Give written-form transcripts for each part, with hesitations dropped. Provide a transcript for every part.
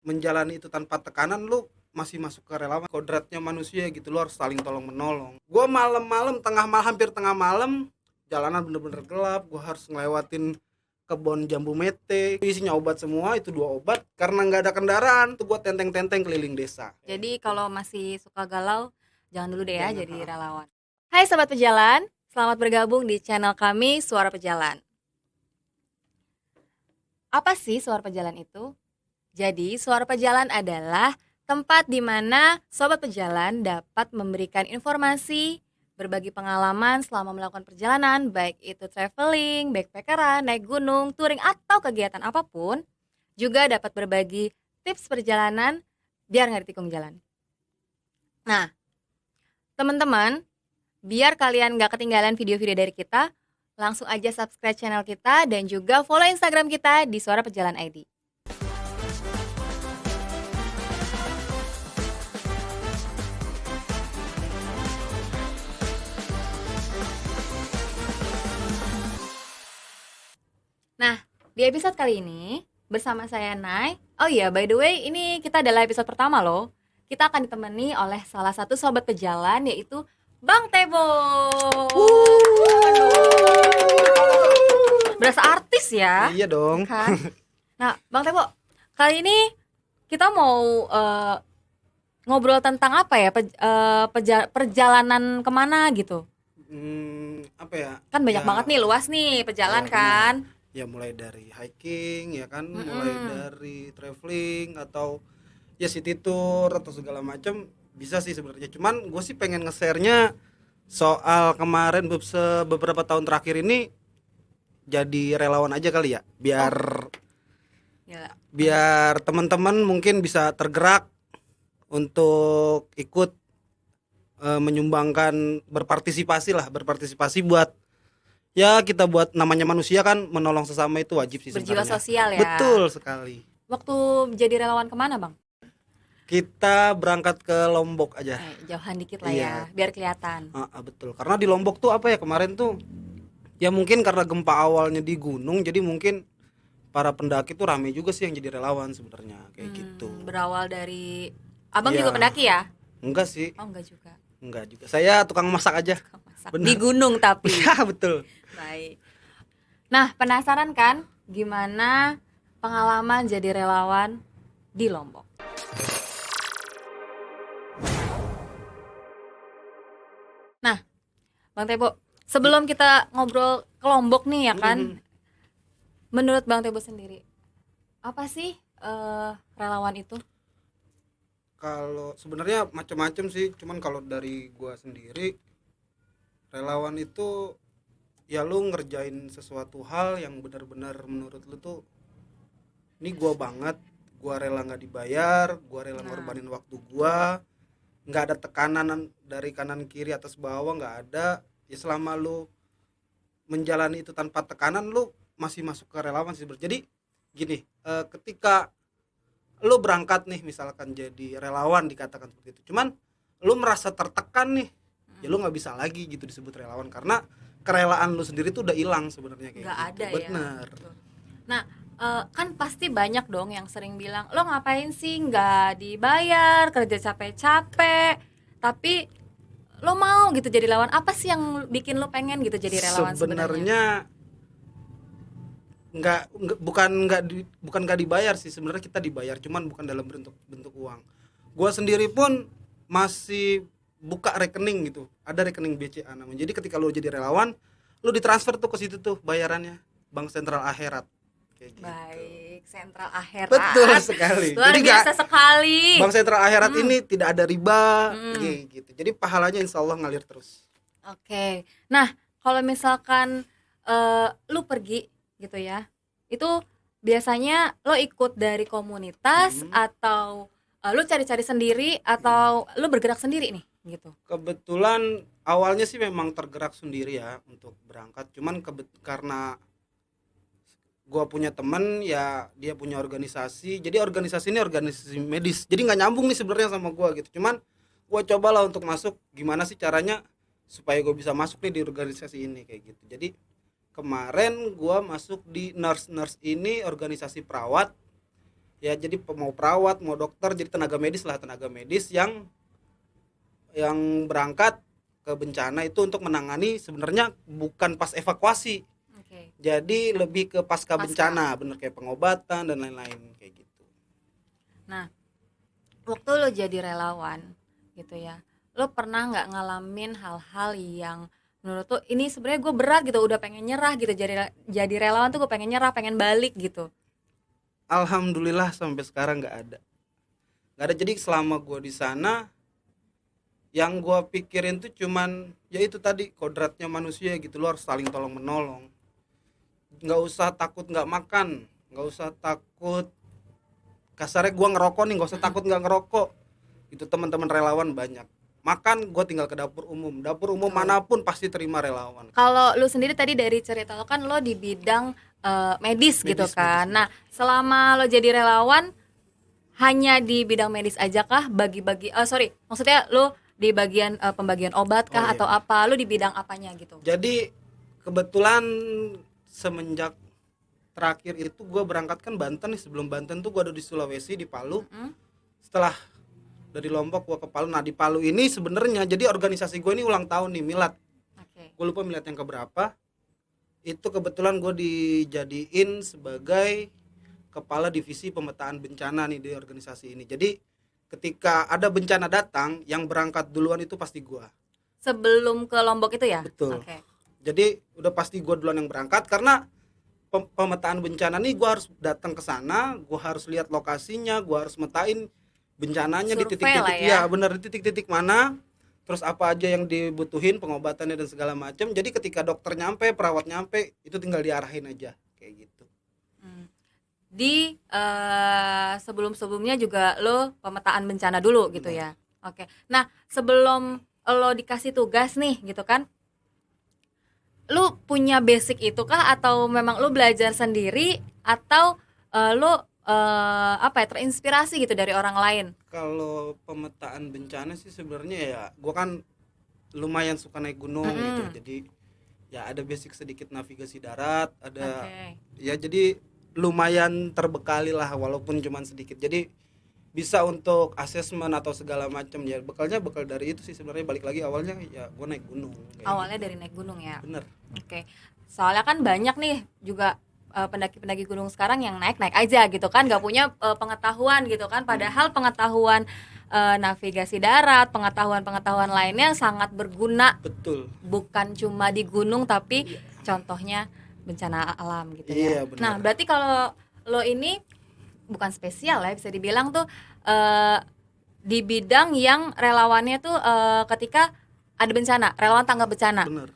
menjalani itu tanpa tekanan, lu masih masuk ke relawan. Kodratnya manusia gitu, lu harus saling tolong menolong. Gua malam-malam, tengah malam, hampir tengah malam, jalanan bener-bener gelap, gua harus ngelewatin kebun jambu mete, isinya obat semua, itu 2 obat. Karena nggak ada kendaraan tuh gua tenteng-tenteng keliling desa. Jadi kalau masih suka galau, jangan dulu deh ya Jangan. jadi relawan. Hai Sobat Pejalan, selamat bergabung di channel kami Suara Pejalan. Apa sih Suara Pejalan itu? Jadi Suara Pejalan adalah tempat di mana Sobat Pejalan dapat memberikan informasi, berbagi pengalaman selama melakukan perjalanan, baik itu traveling, backpackeran, naik gunung, touring, atau kegiatan apapun. Juga dapat berbagi tips perjalanan biar nggak ditikung jalan. Nah, teman-teman, biar kalian nggak ketinggalan video-video dari kita, langsung aja subscribe channel kita dan juga follow Instagram kita di Suara Pejalan ID. Nah, di episode kali ini bersama saya Nay. Oh iya, by the way, ini kita adalah episode pertama loh. Kita akan ditemani oleh salah satu sobat pejalan yaitu Bang Tebo. Berasa artis ya? Iya dong. Kan? Nah, Bang Tebo, kali ini kita mau ngobrol tentang apa ya? Perjalanan kemana gitu? Apa ya? Kan banyak Ya, banget nih, luas nih pejalan ya, kan? ya mulai dari hiking ya kan, mulai dari traveling atau ya city tour atau segala macam bisa sih sebenarnya. Cuman gue sih pengen nge-share-nya soal kemarin beberapa tahun terakhir ini jadi relawan aja kali ya, biar Gila. biar teman-teman mungkin bisa tergerak untuk ikut menyumbangkan, berpartisipasi buat ya, kita buat namanya manusia kan, menolong sesama itu wajib sih Berjiwa sebenarnya. sosial ya. Betul sekali. Waktu jadi relawan kemana Bang? Kita berangkat ke Lombok aja. Jauhan dikit lah Iya. ya, biar kelihatan. Betul. Karena di Lombok tuh apa ya, kemarin tuh ya mungkin karena gempa awalnya di gunung, jadi mungkin para pendaki tuh rame juga sih yang jadi relawan sebenarnya kayak gitu. Berawal dari Abang Iya. juga pendaki ya? Enggak sih, Oh enggak juga. enggak juga. Saya tukang masak aja. Masak. Bener. Di gunung tapi. Ya betul. Baik. Nah, penasaran kan gimana pengalaman jadi relawan di Lombok? Nah, Bang Tebo, sebelum kita ngobrol ke Lombok nih ya kan, menurut Bang Tebo sendiri, apa sih relawan itu? Kalau sebenarnya macam-macam sih, cuman kalau dari gua sendiri, relawan itu ya lu ngerjain sesuatu hal yang benar-benar menurut lu tuh ini gua banget, gua rela nggak dibayar, gua rela ngorbanin waktu gua, nggak ada tekanan dari kanan kiri atas bawah, nggak ada. Ya selama lu menjalani itu tanpa tekanan, lu masih masuk ke relawan sih. Jadi gini, ketika lu berangkat nih misalkan jadi relawan, dikatakan seperti itu, cuman lu merasa tertekan nih, ya lu nggak bisa lagi gitu disebut relawan, karena kerelaan lu sendiri tuh udah hilang sebenarnya kayak Nggak gitu. ada ya. Bener. Betul. Nah, kan pasti banyak dong yang sering bilang, lo ngapain sih nggak dibayar, kerja capek-capek, tapi lo mau gitu jadi relawan. Apa sih yang bikin lo pengen gitu jadi relawan sebenarnya? Sebenarnya bukan nggak dibayar sih, sebenarnya kita dibayar, cuman bukan dalam bentuk bentuk uang. Gua sendiri pun masih buka rekening gitu, ada rekening BCA namanya. Jadi ketika lu jadi relawan, lu ditransfer tuh ke situ tuh bayarannya, Bank Sentral Akhirat kayak gitu. Baik, Sentral Akhirat. Betul sekali. Luar Jadi biasa sekali. Bank Sentral Akhirat ini tidak ada riba kayak gitu. Jadi pahalanya insya Allah ngalir terus. Oke. Nah, kalau misalkan lu pergi gitu ya, itu biasanya lo ikut dari komunitas atau lu cari-cari sendiri atau lu bergerak sendiri nih gitu? Kebetulan awalnya sih memang tergerak sendiri ya untuk berangkat, cuman karena gua punya temen ya, dia punya organisasi, jadi organisasi ini organisasi medis, jadi nggak nyambung nih sebenarnya sama gua gitu. Cuman gua cobalah untuk masuk, gimana sih caranya supaya gua bisa masuk nih di organisasi ini kayak gitu. Jadi kemarin gua masuk di nurse ini, organisasi perawat ya jadi mau perawat mau dokter, jadi tenaga medis lah, tenaga medis yang berangkat ke bencana itu untuk menangani, sebenarnya bukan pas evakuasi, Oke. jadi lebih ke pasca Pasca. bencana, bener kayak pengobatan dan lain-lain kayak gitu. Nah, waktu lo jadi relawan gitu ya, lo pernah nggak ngalamin hal-hal yang menurut lo ini sebenarnya gue berat gitu, udah pengen nyerah gitu, jadi relawan tuh gue pengen nyerah, pengen balik gitu? Alhamdulillah sampai sekarang nggak ada. Jadi selama gue di sana, yang gue pikirin tuh cuman ya itu tadi, kodratnya manusia gitu, lo harus saling tolong menolong, nggak usah takut nggak makan, nggak usah takut, kasarnya gue ngerokok nih, nggak usah takut nggak ngerokok. Itu teman-teman relawan banyak. Makan gue tinggal ke dapur umum, Betul. manapun pasti terima relawan. Kalau lu sendiri tadi dari cerita lo kan lo di bidang medis gitu kan. Medis. Nah, selama lo jadi relawan hanya di bidang medis aja kah? Bagi-bagi maksudnya lo di bagian pembagian obat Oh kah iya. atau apa? Lo di bidang apanya gitu? Jadi kebetulan semenjak terakhir itu gue berangkat kan Banten nih, sebelum Banten tuh gue ada di Sulawesi, di Palu. Setelah dari Lombok gue ke Palu. Nah di Palu ini sebenarnya jadi organisasi gue ini ulang tahun nih, milad. Oke. Gue lupa milad yang keberapa. Itu kebetulan gue dijadiin sebagai kepala divisi pemetaan bencana nih di organisasi ini. Jadi ketika ada bencana datang, yang berangkat duluan itu pasti gue. Sebelum ke Lombok itu ya? Betul. Oke. Jadi udah pasti gue duluan yang berangkat, karena pemetaan bencana nih gue harus datang ke sana, gue harus lihat lokasinya, gue harus metain bencananya. Survei di titik-titik lah ya. ya benar, di titik-titik mana, terus apa aja yang dibutuhin pengobatannya dan segala macam. Jadi ketika dokter nyampe, perawat nyampe, itu tinggal diarahin aja kayak gitu. Di sebelum-sebelumnya juga lo pemetaan bencana dulu gitu ya. Oke. Nah, sebelum lo dikasih tugas nih gitu kan, lu punya basic itu kah atau memang lu belajar sendiri atau lu terinspirasi gitu dari orang lain? Kalau pemetaan bencana sih sebenarnya ya gue kan lumayan suka naik gunung gitu, jadi ya ada basic sedikit navigasi darat, ada ya jadi lumayan terbekali lah walaupun cuman sedikit, jadi bisa untuk asesmen atau segala macam. Ya bekal dari itu sih sebenarnya. Balik lagi awalnya ya gue naik gunung Awalnya gitu. dari naik gunung ya. Bener. Oke. Soalnya kan banyak nih juga pendaki-pendaki gunung sekarang yang naik aja gitu kan, nggak punya pengetahuan gitu kan, padahal pengetahuan navigasi darat, pengetahuan lainnya sangat berguna. Betul. Bukan cuma di gunung tapi contohnya bencana alam gitu Iya, ya. benar. Nah, berarti kalau lo ini bukan spesial ya, bisa dibilang tuh di bidang yang relawannya tuh ketika ada bencana, relawan tanggap bencana. Bener.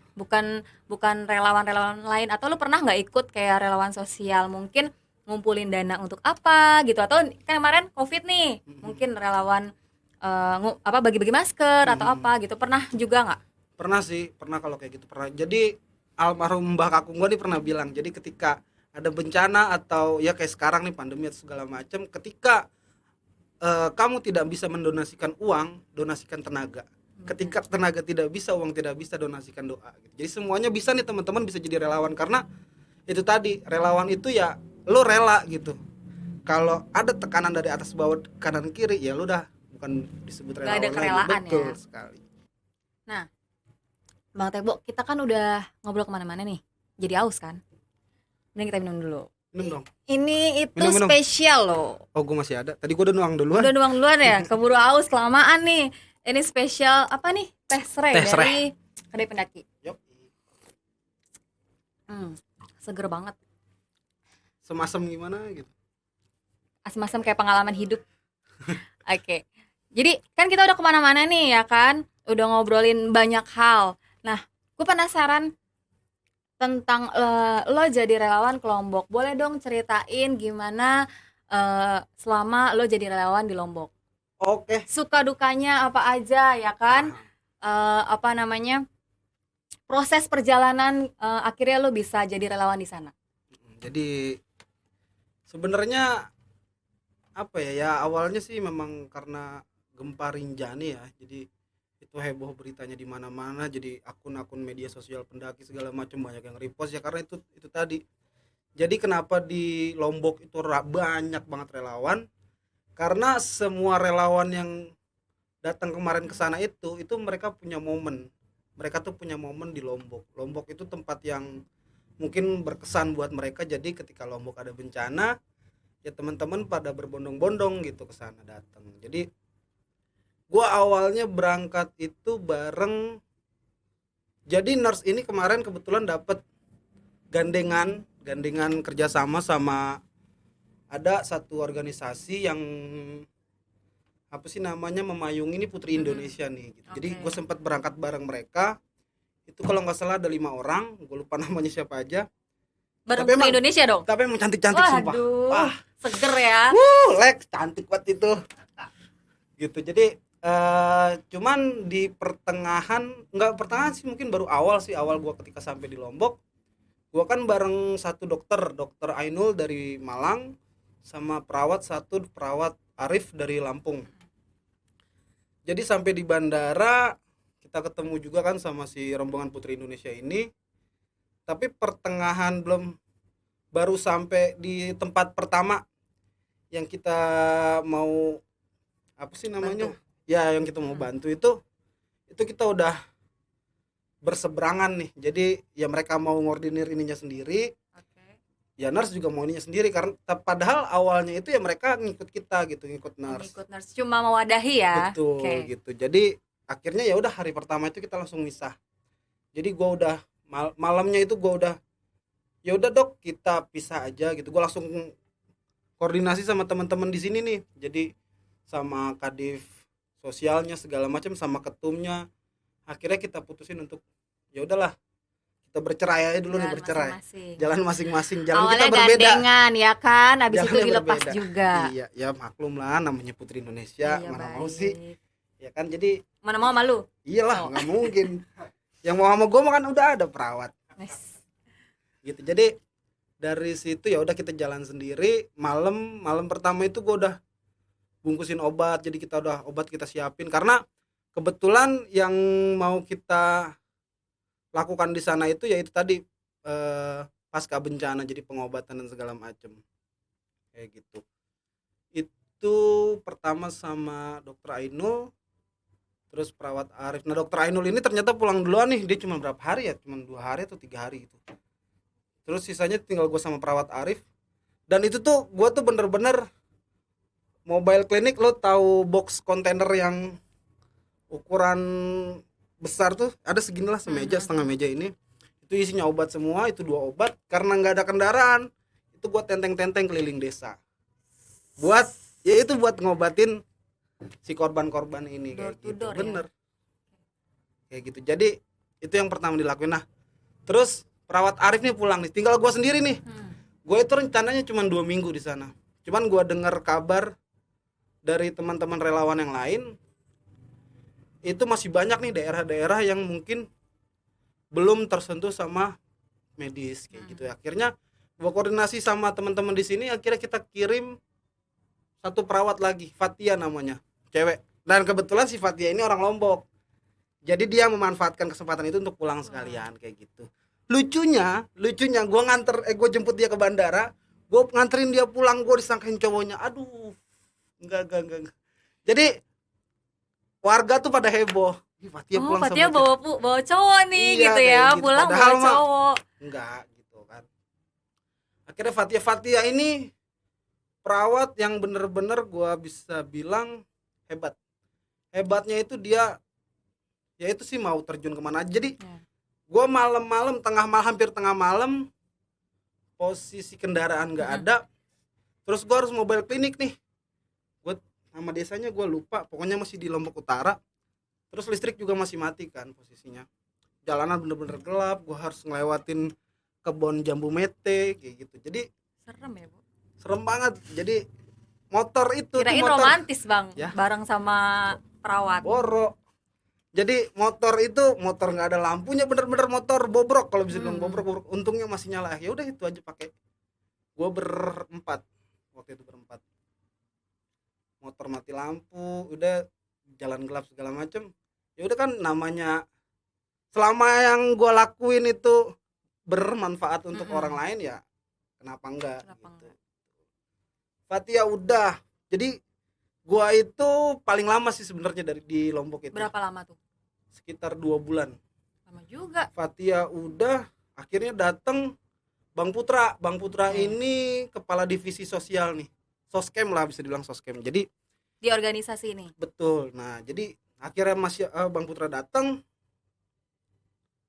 Bukan relawan lain. Atau lu pernah nggak ikut kayak relawan sosial, mungkin ngumpulin dana untuk apa gitu, atau kan kemarin COVID nih, mungkin relawan bagi-bagi masker atau apa gitu, pernah juga nggak? Pernah sih, pernah. Kalau kayak gitu pernah. Jadi almarhum Mbah Kakung gua nih pernah bilang, jadi ketika ada bencana atau ya kayak sekarang nih pandemi atau segala macam, ketika kamu tidak bisa mendonasikan uang, donasikan tenaga. Ketika tenaga tidak bisa, uang tidak bisa, donasikan doa gitu. Jadi semuanya bisa nih teman-teman, bisa jadi relawan, karena itu tadi, relawan itu ya lo rela gitu. Kalau ada tekanan dari atas bawah kanan kiri, ya lo udah bukan disebut relawan. Gak ada kerelaan lagi. Betul ya. sekali. Nah, Bang Tebo, kita kan udah ngobrol kemana-mana nih, jadi aus kan? Mending kita minum dulu. Minum dong. Ini itu Minum. spesial loh. Oh, gue masih ada. Tadi gue udah nuang duluan. Udah nuang duluan ya, keburu aus kelamaan nih. Ini spesial apa nih? Teh serai dari Kedai Pendaki. Yuk. Seger banget. Semasem gimana gitu. Asem-asem kayak pengalaman hidup. Oke. Jadi kan kita udah kemana-mana nih ya kan, udah ngobrolin banyak hal. Nah, gue penasaran tentang lo jadi relawan ke Lombok. Boleh dong ceritain gimana selama lo jadi relawan di Lombok. Oke. Suka dukanya apa aja ya kan? Proses perjalanan akhirnya lo bisa jadi relawan di sana. Jadi sebenarnya apa ya awalnya sih memang karena gempa Rinjani ya. Jadi itu heboh beritanya di mana-mana, jadi akun-akun media sosial pendaki segala macam banyak yang repost ya, karena itu tadi. Jadi kenapa di Lombok itu banyak banget relawan? Karena semua relawan yang datang kemarin ke sana itu mereka punya momen. Mereka tuh punya momen di Lombok. Lombok itu tempat yang mungkin berkesan buat mereka. Jadi ketika Lombok ada bencana, ya teman-teman pada berbondong-bondong gitu ke sana datang. Jadi gua awalnya berangkat itu bareng. Jadi nurse ini kemarin kebetulan dapat gandengan kerjasama sama ada satu organisasi yang apa sih namanya memayungi ini Putri Indonesia nih gitu. Jadi gue sempat berangkat bareng mereka itu kalau nggak salah ada 5 orang, gue lupa namanya siapa aja. Bareng Tapi Putri emang Indonesia dong. tapi emang cantik-cantik sumpah. Waduh, seger ya. Lex cantik banget itu. Gitu. Jadi cuman di pertengahan, nggak pertengahan sih, mungkin baru awal sih, awal gue ketika sampai di Lombok. Gue kan bareng satu dokter Ainul dari Malang sama perawat Arif dari Lampung. Jadi sampai di bandara kita ketemu juga kan sama si rombongan Putri Indonesia ini. Tapi pertengahan baru sampai di tempat pertama yang kita mau apa sih namanya? Bantu. Ya, yang kita mau bantu itu kita udah berseberangan nih. Jadi ya mereka mau ngordinir ininya sendiri. Ya nurse juga mau ininya sendiri karena padahal awalnya itu ya mereka ngikut kita gitu, ngikut nurse. Ngikut nurse cuma mewadahi ya. Betul gitu. Jadi akhirnya ya udah hari pertama itu kita langsung misah. Jadi gua udah malamnya itu gua udah ya udah dok kita pisah aja gitu. Gua langsung koordinasi sama teman-teman di sini nih. Jadi sama kadif sosialnya segala macam sama ketumnya. Akhirnya kita putusin untuk ya udahlah kita bercerai aja dulu nih, bercerai. Jalan masing-masing, jalan awalnya kita berbeda. Gandengan ya kan, habis itu Jalannya dilepas berbeda. juga. Iya, ya maklum lah namanya Putri Indonesia, Iya, mana baik. mau sih. Ya kan jadi Mana mau malu. iyalah, Oh. nggak mungkin. Yang mau sama gue mah kan udah ada perawat. Nice. Gitu. Jadi dari situ ya udah kita jalan sendiri. Malam pertama itu gue udah bungkusin obat. Jadi obat kita siapin karena kebetulan yang mau kita lakukan di sana itu yaitu tadi pasca bencana, jadi pengobatan dan segala macem kayak gitu. Itu pertama sama dokter Ainul, terus perawat Arif. Nah dokter Ainul ini ternyata pulang duluan nih, dia cuma berapa hari ya, cuma 2 hari atau 3 hari gitu. Terus sisanya tinggal gue sama perawat Arif. Dan itu tuh gue tuh bener-bener mobile clinic, lo tahu box kontainer yang ukuran besar tuh, ada segini lah, semeja, setengah meja ini. Itu isinya obat semua, itu 2 obat. Karena nggak ada kendaraan, itu buat tenteng-tenteng keliling desa. Buat ya itu buat ngobatin si korban-korban ini kayak gitu. Door to door, Bener. Kayak gitu. Jadi itu yang pertama dilakuin. Nah, terus perawat Arif nih pulang nih, tinggal gue sendiri nih. Gue itu rencananya cuma 2 minggu di sana. Cuman gue dengar kabar dari teman-teman relawan yang lain, itu masih banyak nih daerah-daerah yang mungkin belum tersentuh sama medis kayak gitu. Akhirnya gue koordinasi sama teman-teman di sini, akhirnya kita kirim satu perawat lagi, Fatia namanya, cewek. Dan kebetulan si Fatia ini orang Lombok. Jadi dia memanfaatkan kesempatan itu untuk pulang sekalian kayak gitu. Lucunya gue jemput dia ke bandara, gue nganterin dia pulang, gue disangkain cowoknya. Aduh, enggak. Jadi warga tuh pada heboh. Fatia pulang Fatia sama bawa cowok nih. Iya, gitu ya, gitu. pulang Padahal bawa cowok. Enggak gitu kan. Akhirnya Fatia ini perawat yang bener-bener gue bisa bilang hebat. Hebatnya itu dia ya itu sih mau terjun kemana aja. Jadi gue malam-malam hampir tengah malam, posisi kendaraan nggak ada, terus gue harus mobile klinik nih. Gue nama desanya gue lupa, pokoknya masih di Lombok Utara. Terus listrik juga masih mati kan posisinya. Jalanan bener-bener gelap, gue harus ngelewatin kebun jambu mete kayak gitu. Jadi serem ya Bu, serem banget. Jadi motor itu kirain motor romantis bang ya? bareng sama perawat. Boro. Jadi motor nggak ada lampunya, bener-bener motor bobrok, kalau bisa bilang bobrok. Untungnya masih nyala. Ya udah itu aja pakai. Gue berempat waktu itu, motor mati lampu, udah jalan gelap segala macem. Ya udah kan namanya, selama yang gue lakuin itu bermanfaat untuk orang lain, ya kenapa enggak Kenapa gitu. enggak? Fathia udah. Jadi gua itu paling lama sih sebenarnya dari di Lombok itu. Berapa lama tuh? Sekitar 2 bulan. Lama juga. Fathia udah, akhirnya datang Bang Putra. Bang Putra Oke. ini kepala divisi sosial nih. Soskem lah, bisa dibilang soskem. Jadi Di organisasi ini. betul. Nah, jadi akhirnya masih Bang Putra datang.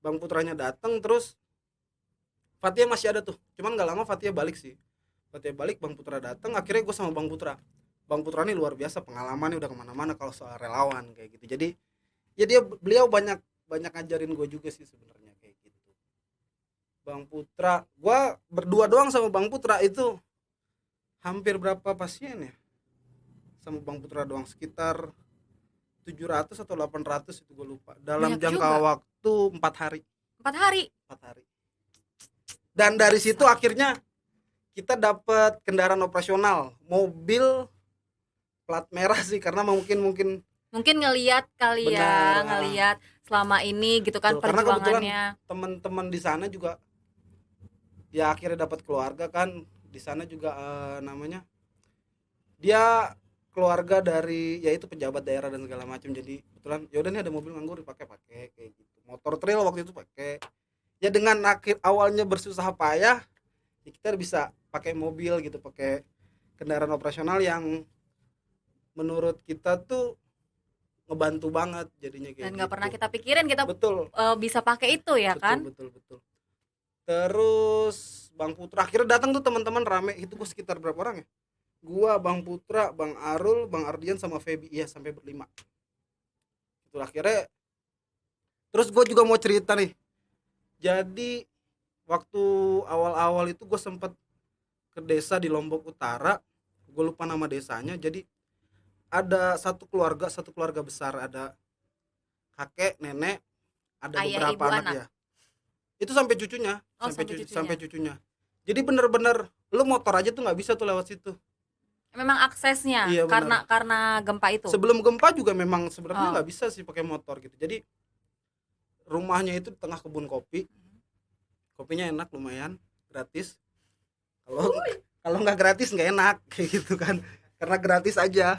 Bang Putranya datang terus Fathia masih ada tuh. Cuman nggak lama Fathia balik sih. Fathia balik, Bang Putra datang, akhirnya gue sama Bang Putra. Bang Putra ini luar biasa pengalamannya, udah kemana-mana kalau soal relawan kayak gitu. Jadi ya beliau banyak ngajarin gue juga sih sebenarnya kayak gitu. Bang Putra, gue berdua doang sama Bang Putra itu hampir berapa pasien ya? Sama Bang Putra doang sekitar 700 atau 800 itu gue lupa. Dalam Banyak jangka juga. waktu 4 hari. 4 hari. 4 hari. Dan dari situ akhirnya kita dapat kendaraan operasional, mobil plat merah sih, karena mungkin Ngeliat kali ya, benar, ngeliat selama ini gitu kan betul. Karena kebetulan perjuangannya. teman-teman di sana juga ya akhirnya dapat keluarga kan di sana juga, namanya dia keluarga dari yaitu pejabat daerah dan segala macam. Jadi kebetulan ya udah nih ada mobil nganggur dipakai kayak gitu. Motor trail waktu itu pakai. Ya dengan awalnya bersusah payah ya kita bisa pakai mobil gitu, pakai kendaraan operasional yang menurut kita tuh ngebantu banget jadinya kayak Dan gitu. nggak pernah kita pikirin kita Betul. bisa pakai itu ya kan? Betul. Terus Bang Putra akhirnya datang tuh teman-teman rame itu, gue sekitar berapa orang ya? Gua, Bang Putra, Bang Arul, Bang Ardian sama Feby, iya sampai berlima. Itu akhirnya. Terus gue juga mau cerita nih. Jadi waktu awal-awal itu gue sempet ke desa di Lombok Utara, gue lupa nama desanya. Jadi ada satu keluarga besar, ada kakek, nenek, ada Ayah, beberapa ibu, anak anak. ya. Itu sampai cucunya, Oh, sampai cucunya. sampai cucunya. Jadi bener-bener lu motor aja tuh nggak bisa tuh lewat situ. Memang aksesnya Iya, karena gempa itu. Sebelum gempa juga memang sebenarnya Oh. nggak bisa sih pakai motor gitu. Jadi rumahnya itu di tengah kebun kopi. Kopinya enak lumayan, gratis. Kalau nggak gratis nggak enak kayak gitu kan. Karena gratis aja.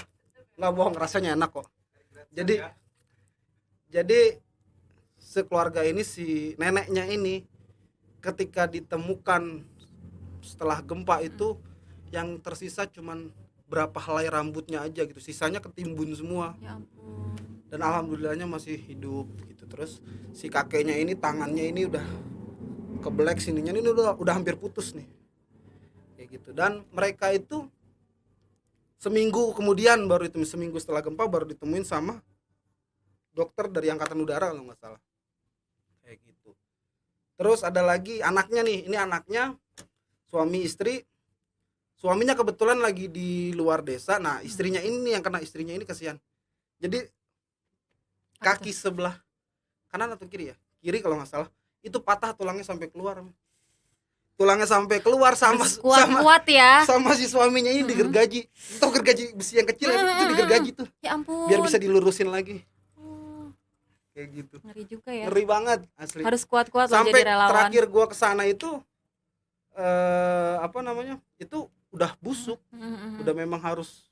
Nggak bohong, rasanya enak kok. Jadi sekeluarga ini, si neneknya ini ketika ditemukan setelah gempa itu yang tersisa cuman berapa helai rambutnya aja gitu, sisanya ketimbun semua. Ya ampun. Dan alhamdulillahnya masih hidup gitu. Terus si kakeknya ini tangannya ini udah keblek sininya, ini udah hampir putus nih kayak gitu. Dan mereka itu seminggu setelah gempa baru ditemuin sama dokter dari angkatan udara kalau nggak salah kayak gitu. Terus ada lagi anaknya nih, ini anaknya suami istri. Suaminya kebetulan lagi di luar desa. Nah istrinya ini yang kena, istrinya ini kasihan. Jadi kaki sebelah kanan atau kiri ya, kiri kalau nggak salah, itu patah tulangnya sampai keluar sama Kuat ya. sama si suaminya ini digergaji. Tau gergaji besi yang kecil itu digergaji tuh Ya ampun. biar bisa dilurusin lagi kayak gitu. Ngeri juga ya. Ngeri banget asli. Harus kuat-kuat loh Sampai jadi relawan. terakhir gua kesana itu itu udah busuk, udah memang harus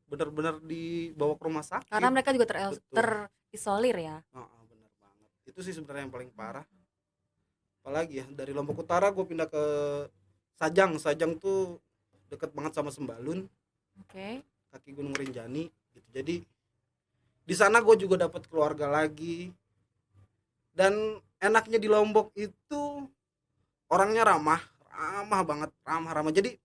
benar-benar dibawa ke rumah sakit. Karena mereka juga Betul. terisolir ya. Benar banget. Itu sih sebenarnya yang paling parah. Apalagi ya dari Lombok Utara gue pindah ke Sajang tuh deket banget sama Sembalun, Oke. kaki Gunung Rinjani gitu. Jadi di sana gue juga dapat keluarga lagi. Dan enaknya di Lombok itu orangnya ramah banget, ramah. Jadi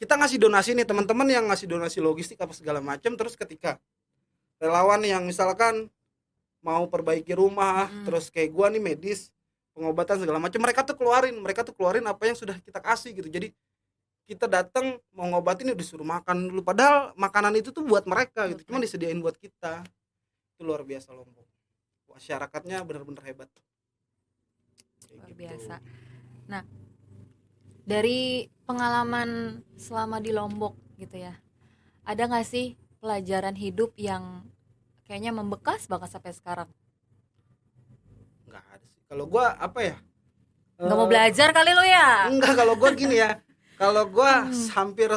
kita ngasih donasi nih, teman-teman yang ngasih donasi logistik apa segala macam. Terus ketika relawan yang misalkan mau perbaiki rumah, terus kayak gua nih medis, pengobatan segala macam, mereka tuh keluarin apa yang sudah kita kasih gitu. Jadi kita datang mau ngobatin disuruh makan dulu, padahal makanan itu tuh buat mereka gitu, cuma disediain buat kita. Itu luar biasa Lombok, masyarakatnya benar-benar hebat. Luar biasa. Nah, dari pengalaman selama di Lombok gitu ya, ada nggak sih pelajaran hidup yang kayaknya membekas banget sampai sekarang? Nggak ada sih kalau gua, apa ya, Nggak mau Eh, belajar kali lo ya? enggak, kalau gua gini ya. Kalau gua Hmm. hampir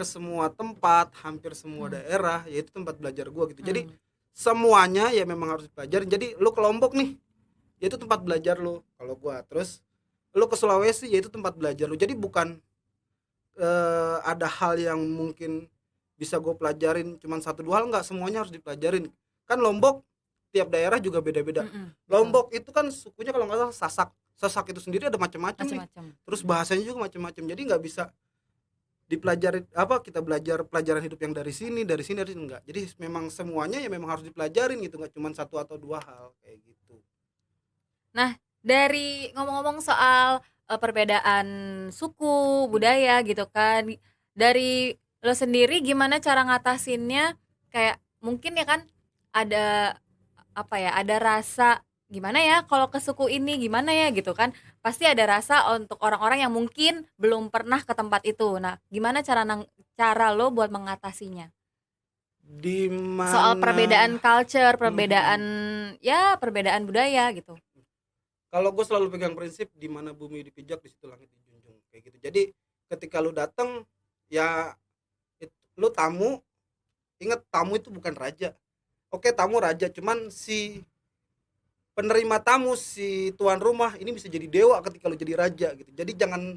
semua tempat, hampir semua Hmm. daerah yaitu tempat belajar gua gitu. Jadi Hmm. semuanya ya memang harus dipelajarin. Jadi lu ke Lombok nih, yaitu tempat belajar lu. Kalau gua terus lu ke Sulawesi yaitu tempat belajar lu. Jadi bukan ada hal yang mungkin bisa gue pelajarin cuman satu dua hal, nggak semuanya harus dipelajarin. Kan Lombok tiap daerah juga beda-beda. Betul. Lombok itu kan sukunya kalau nggak salah Sasak. Sasak itu sendiri ada macam-macam nih. Macam-macam. Terus bahasanya juga macam-macam. Jadi nggak bisa dipelajari apa kita belajar pelajaran hidup yang dari sini enggak. Jadi memang semuanya ya memang harus dipelajarin gitu, nggak cuma satu atau dua hal kayak gitu. Nah, dari ngomong-ngomong soal perbedaan suku, budaya gitu kan. Dari lo sendiri gimana cara ngatasinnya? Kayak mungkin ya kan ada apa ya? Ada rasa gimana ya kalau ke suku ini gimana ya gitu kan. Pasti ada rasa untuk orang-orang yang mungkin belum pernah ke tempat itu. Nah, gimana cara lo buat mengatasinya? Di Soal mana perbedaan culture, perbedaan Mhm. ya perbedaan budaya gitu. Kalau gue selalu pegang prinsip di mana bumi dipijak di situ langit dijunjung kayak gitu. Jadi ketika lu datang ya lu tamu, ingat tamu itu bukan raja. Oke, tamu raja, cuman si penerima tamu, si tuan rumah ini bisa jadi dewa ketika lu jadi raja gitu. Jadi jangan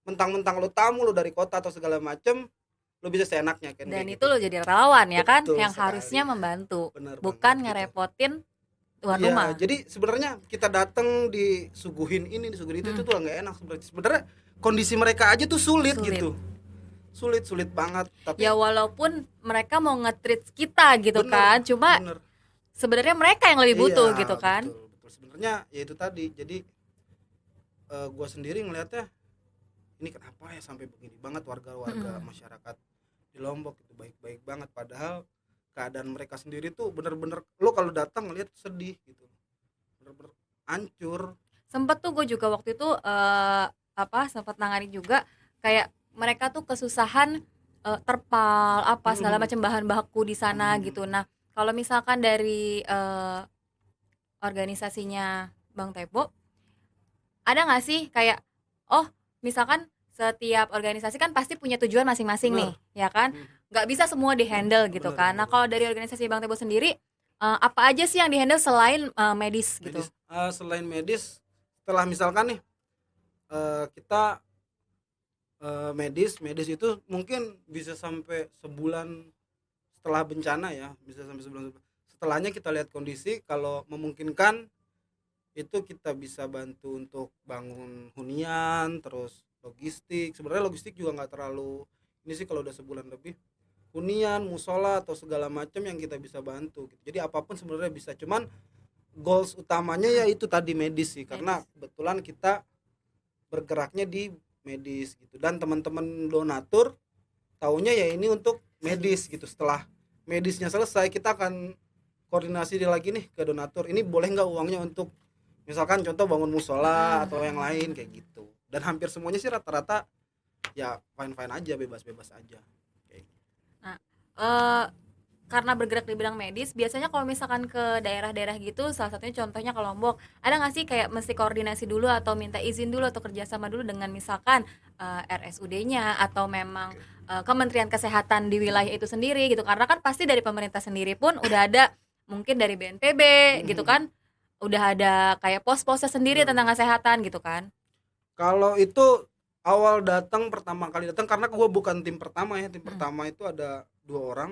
mentang-mentang lu tamu, lu dari kota atau segala macem, lu bisa seenaknya kan Dan kayak itu gitu. lo jadi relawan ya kan, Betul yang harusnya sekali, membantu, benar banget bukan gitu. ngerepotin tuan Iya, rumah. jadi sebenarnya kita datang disuguhin ini, disuguhin itu Hmm, tuh nggak enak sebenarnya. Sebenarnya kondisi mereka aja tuh sulit sulit. gitu, sulit banget. Ya Tapi walaupun mereka mau nge-treat kita gitu bener, kan, cuma bener, sebenarnya mereka yang lebih iya butuh gitu kan. betul betul. Sebenarnya ya itu tadi. Jadi gua sendiri ngelihatnya ini kenapa ya sampai begini banget warga-warga Hmm. masyarakat di Lombok itu baik-baik banget. Padahal keadaan mereka sendiri tuh bener-bener lo kalau datang ngeliat sedih gitu, bener-bener hancur. Sempet tuh gue juga waktu itu sempet nangani juga kayak mereka tuh kesusahan terpal apa segala macam bahan baku di sana gitu. Nah, kalau misalkan dari organisasinya Bang Tebo, ada nggak sih kayak oh misalkan setiap organisasi kan pasti punya tujuan masing-masing nih Bener. ya kan, nggak bisa semua dihandle gitu Bener kan. bener Nah kalau bener. dari organisasi Bang Tebo sendiri apa aja sih yang dihandle selain medis gitu? Medis, selain medis, setelah misalkan nih kita medis itu mungkin bisa sampai sebulan setelah bencana ya, bisa sampai sebulan. Setelahnya kita lihat kondisi, kalau memungkinkan itu kita bisa bantu untuk bangun hunian, terus logistik. Sebenarnya logistik juga nggak terlalu ini sih kalau udah sebulan lebih. Hunian, musola atau segala macam yang kita bisa bantu gitu. Jadi apapun sebenarnya bisa, cuman goals utamanya ya itu tadi medis sih, karena Medis. kebetulan kita bergeraknya di medis gitu, dan teman-teman donatur taunya ya ini untuk medis gitu. Setelah medisnya selesai kita akan koordinasi lagi nih ke donatur, ini boleh nggak uangnya untuk misalkan contoh bangun musola atau yang lain kayak gitu. Dan hampir semuanya sih rata-rata ya fine-fine aja, bebas-bebas aja kayak gitu. Nah, karena bergerak di bidang medis, biasanya kalau misalkan ke daerah-daerah gitu, salah satunya contohnya ke Lombok, ada nggak sih kayak mesti koordinasi dulu atau minta izin dulu atau kerjasama dulu dengan misalkan RSUD-nya atau memang Oke. Kementerian Kesehatan di wilayah itu sendiri gitu, karena kan pasti dari pemerintah sendiri pun udah ada mungkin dari BNPB gitu kan, udah ada kayak pos-posnya sendiri tentang Benar-benar. kesehatan gitu kan. Kalau itu awal datang, pertama kali datang, karena gue bukan tim pertama ya, tim Mm, pertama itu ada 2 orang.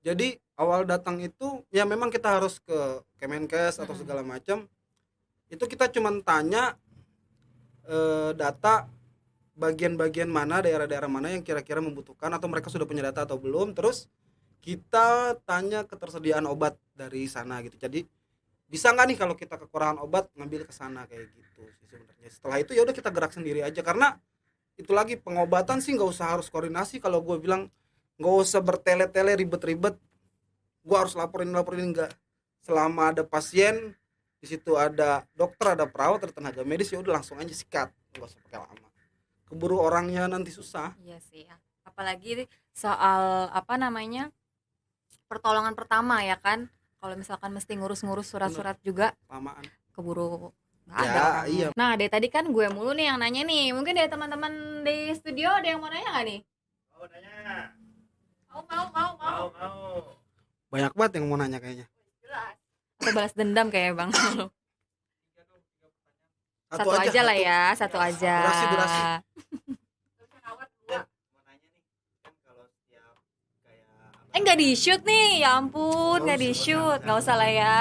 Jadi awal datang itu ya memang kita harus ke Kemenkes atau mm, segala macam. Itu kita cuman tanya data bagian-bagian mana, daerah-daerah mana yang kira-kira membutuhkan atau mereka sudah punya data atau belum. Terus kita tanya ketersediaan obat dari sana gitu. Jadi bisa nggak nih kalau kita kekurangan obat ngambil ke sana kayak gitu sih sebenarnya. Setelah itu ya udah kita gerak sendiri aja, karena itu lagi pengobatan sih nggak usah harus koordinasi. Kalau gue bilang nggak usah bertele-tele ribet-ribet, gue harus laporin enggak. Selama ada pasien di situ, ada dokter, ada perawat, ada tenaga medis, ya udah langsung aja sikat, nggak usah pakai lama, keburu orangnya nanti susah. iya sih ya. Apalagi soal apa namanya pertolongan pertama ya kan, kalau misalkan mesti ngurus-ngurus Bener, surat-surat juga lamaan. keburu Nggak ada Ya orangnya. iya. Nah, dari tadi kan gue mulu nih yang nanya nih. Mungkin dari teman-teman di studio ada yang mau nanya nggak nih? Mau nanya. Mau. Banyak banget yang mau nanya kayaknya. Jelas. Atau balas dendam kayak Bang. Satu Satu aja lah satu. ya, satu aja. Durasi. Mau nanya nih, kan kalau setiap kayak Nggak di shoot nih, ya ampun, nggak di shoot, nggak usah lah ya.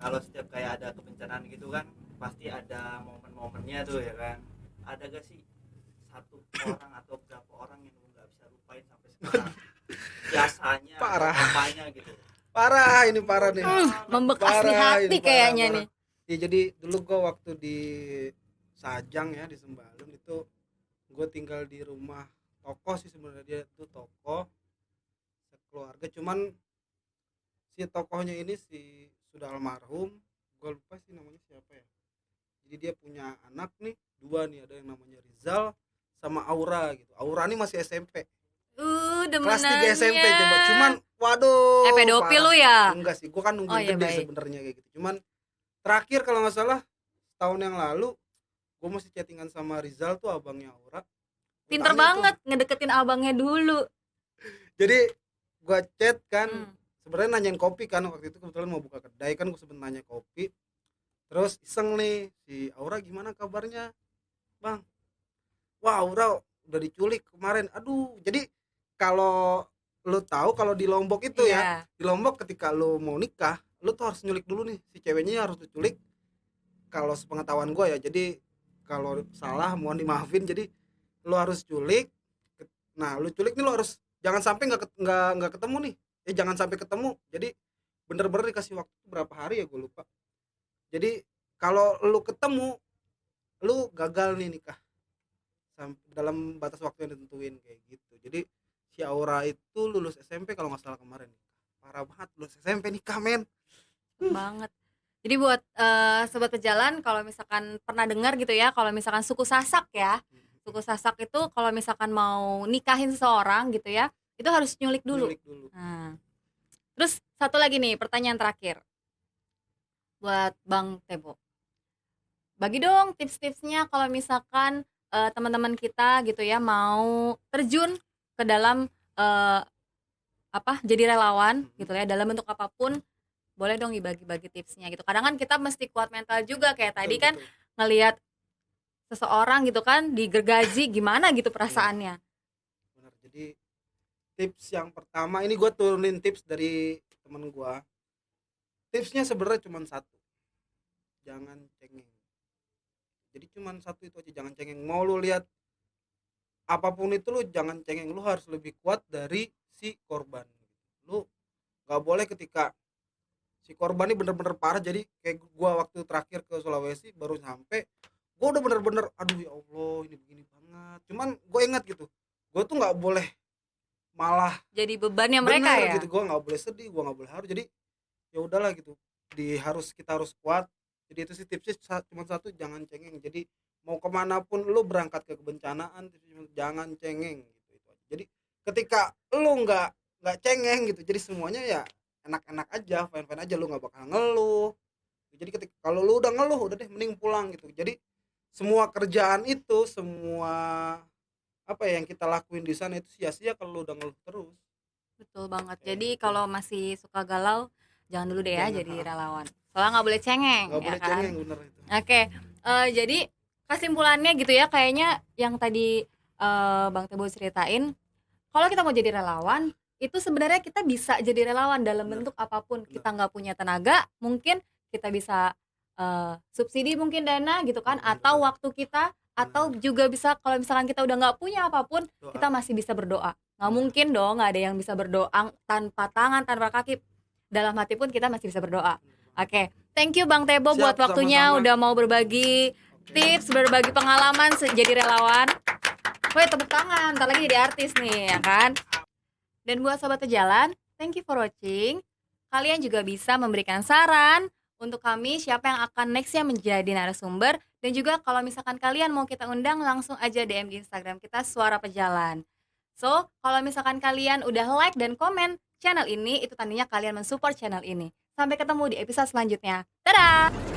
kalau setiap kayak ada kebencanaan gitu kan pasti ada momen-momennya tuh ya kan. Ada gak sih satu orang atau berapa orang yang lu nggak bisa lupain sampai sekarang? Biasanya Parah. apanya gitu. Parah ini parah nih. Membekas di Parah, hati ini kayaknya parah. nih. Ya, jadi dulu gue waktu di Sajang ya, di Sembalun itu gue tinggal di rumah toko sih, sebenarnya dia tuh toko sekeluarga, cuman si tokohnya ini sudah almarhum, gue lupa sih namanya siapa ya. Jadi dia punya anak nih, dua nih, ada yang namanya Rizal sama Aura gitu. Aura nih masih SMP, kelas 3 SMP coba. Cuman waduh, pedofil parah. lu ya? Enggak sih, gue kan Oh, nungguin iya, gede baik. sebenarnya kayak gitu. Cuman terakhir kalau nggak salah tahun yang lalu gue masih chattingan sama Rizal tuh, abangnya Aura. Gua Pinter tanya banget tuh. ngedeketin abangnya dulu. Jadi gue chat kan, Hmm. sebenarnya nanyain kopi kan, waktu itu kebetulan mau buka kedai kan, gue sempet nanya kopi. Terus iseng nih, si Aura gimana kabarnya bang? Wah, Aura udah diculik kemarin. Aduh, jadi kalau lu tahu, kalau di Lombok itu ya, Iya. di Lombok ketika lu mau nikah, lu tuh harus nyulik dulu nih, si ceweknya harus diculik. Kalau sepengetahuan gue ya, jadi kalau salah mohon dimaafin. Jadi lu harus culik. Nah, lu culik nih, lu harus jangan sampai nggak ketemu nih. Jangan sampai ketemu. Jadi bener-bener dikasih waktu berapa hari ya, gue lupa. Jadi kalau lu ketemu, lu gagal nih nikah dalam batas waktu yang ditentuin kayak gitu. Jadi si Aura itu lulus SMP kalau nggak salah kemarin. Parah banget, lulus SMP nikah, men. Banget. Jadi buat sobat pejalan, kalau misalkan pernah dengar gitu ya, kalau misalkan suku Sasak ya, suku Sasak itu kalau misalkan mau nikahin seseorang gitu ya, itu harus nyulik dulu. Nyulik dulu. Nah, terus satu lagi nih, pertanyaan terakhir buat Bang Tebo. Bagi dong tips-tipsnya kalau misalkan teman-teman kita gitu ya mau terjun ke dalam jadi relawan gitu ya, dalam bentuk apapun. Boleh dong dibagi-bagi tipsnya gitu. Kadang kan kita mesti kuat mental juga, kayak tadi kan ngelihat seseorang gitu kan digergaji, gimana gitu perasaannya. Benar. Jadi tips yang pertama, ini gue turunin tips dari temen gue. Tipsnya sebenarnya cuma satu, jangan cengeng. Jadi cuma satu itu aja, jangan cengeng. Mau lu lihat apapun itu, lu jangan cengeng. Lu harus lebih kuat dari si korban. Lu nggak boleh ketika si korban ini bener-bener parah. Jadi kayak gua waktu terakhir ke Sulawesi baru sampai, gua udah bener-bener aduh ya Allah ini begini banget. Cuman gue ingat gitu, gua tuh nggak boleh malah Jadi bebannya mereka bener ya. gitu. Gua nggak boleh sedih, gua nggak boleh haru. Jadi ya udahlah gitu, kita harus kuat. Jadi itu sih tipsnya cuma satu, jangan cengeng. Jadi mau kemanapun lu berangkat ke kebencanaan, jangan cengeng gitu, itu aja. Jadi ketika lu nggak cengeng gitu, jadi semuanya ya enak-enak aja, fine-fine aja, lu nggak bakal ngeluh. Jadi ketika kalau lu udah ngeluh, udah deh mending pulang gitu. Jadi semua kerjaan itu, semua apa ya yang kita lakuin di sana itu sia-sia kalau lu udah ngeluh terus. Betul banget. Kayak Jadi gitu. kalau masih suka galau, jangan dulu deh ya Jangan, jadi relawan. Soalnya nggak boleh cengeng, nggak ya boleh kan? cengeng, bener itu. Oke, jadi kesimpulannya gitu ya, kayaknya yang tadi Bang Tebo ceritain, kalau kita mau jadi relawan, itu sebenarnya kita bisa jadi relawan dalam Bener. bentuk apapun. Bener. Kita nggak punya tenaga, mungkin kita bisa subsidi mungkin dana gitu kan, Bener. atau waktu kita, atau juga bisa kalau misalkan kita udah nggak punya apapun, Doa. kita masih bisa berdoa. Nggak Bener. mungkin dong nggak ada yang bisa berdoa tanpa tangan, tanpa kaki. Dalam hati pun kita masih bisa berdoa. Oke, thank you Bang Tebo Siap, buat waktunya, sama-sama. udah mau berbagi tips, berbagi pengalaman jadi relawan. Woi, tepuk tangan, ntar lagi jadi artis nih, ya kan? Dan buat sobat pejalan, thank you for watching. Kalian juga bisa memberikan saran untuk kami siapa yang akan nextnya menjadi narasumber. Dan juga kalau misalkan kalian mau kita undang, langsung aja DM di Instagram kita Suara Pejalan. So, kalau misalkan kalian udah like dan komen channel ini, itu tandanya kalian mensupport channel ini. Sampai ketemu di episode selanjutnya. Dadah!